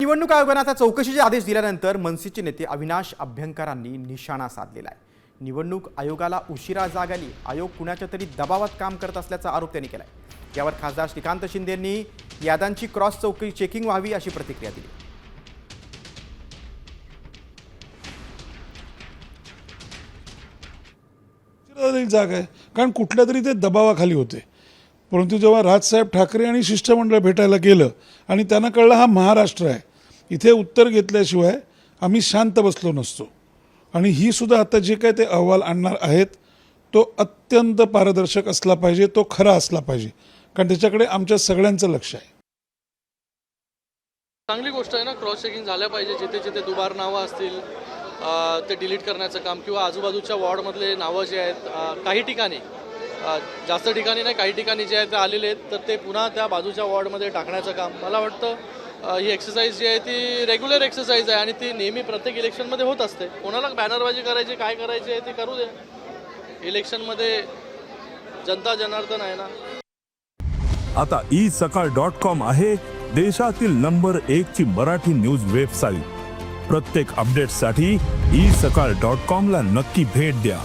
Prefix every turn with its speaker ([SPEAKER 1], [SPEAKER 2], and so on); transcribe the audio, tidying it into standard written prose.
[SPEAKER 1] निवडणूक आयोगाने आता चौकशीचे आदेश दिल्यानंतर मनसेचे नेते अविनाश अभ्यंकरांनी निशाणा साधलेला आहे। निवडणूक आयोगाला उशिरा जाग आली, आयोग कुणाच्या तरी दबावात काम करत असल्याचा आरोप त्यांनी केलाय। यावर खासदार श्रीकांत शिंदे यांनी याद्यांची क्रॉस चेकिंग व्हावी अशी प्रतिक्रिया दिली।
[SPEAKER 2] जागा आहे कारण कुठल्या तरी ते दबावाखाली होते, परंतु जेव्हा राजसाहेब ठाकरे आणि शिष्टमंडळ भेटायला गेलं आणि त्यांना कळलं हा महाराष्ट्र आहे, इथे उत्तर घेतल्याशिवाय आम्ही शांत बसलो नसतो। आणि ही सुद्धा आता जे काय ते अहवाल आणणार आहेत तो अत्यंत पारदर्शक असला पाहिजे, तो खरा असला पाहिजे, कारण त्याच्याकडे आमच्या सगळ्यांचं लक्ष आहे।
[SPEAKER 3] चांगली गोष्ट आहे ना, क्रॉस चेकिंग झाल्या पाहिजे। जिथे जिथे दुबार नावं असतील ते डिलीट करण्याचं काम, किंवा आजूबाजूच्या वॉर्डमधले नावं जे आहेत काही ठिकाणी, जास्त ठिकाणी नाही, काही ठिकाणी जे आहेत ते आलेले आहेत, तर ते पुन्हा त्या बाजूच्या वॉर्डमध्ये टाकण्याचं काम, मला वाटतं ही एक्सरसाइज जी आहे ती रेग्युलर एक्सरसाइज आहे आणि ती नेहमी प्रत्येक इलेक्शनमध्ये होत असते। कोणाला बॅनरबाजी करायची, काय करायची आहे ते करू दे, इलेक्शनमध्ये जनता जनार्दन आहे ना।
[SPEAKER 4] आता isakal.com आहे देशातील नंबर 1 ची मराठी न्यूज वेबसाईट। प्रत्येक अपडेटसाठी isakal.com ला नक्की भेट द्या।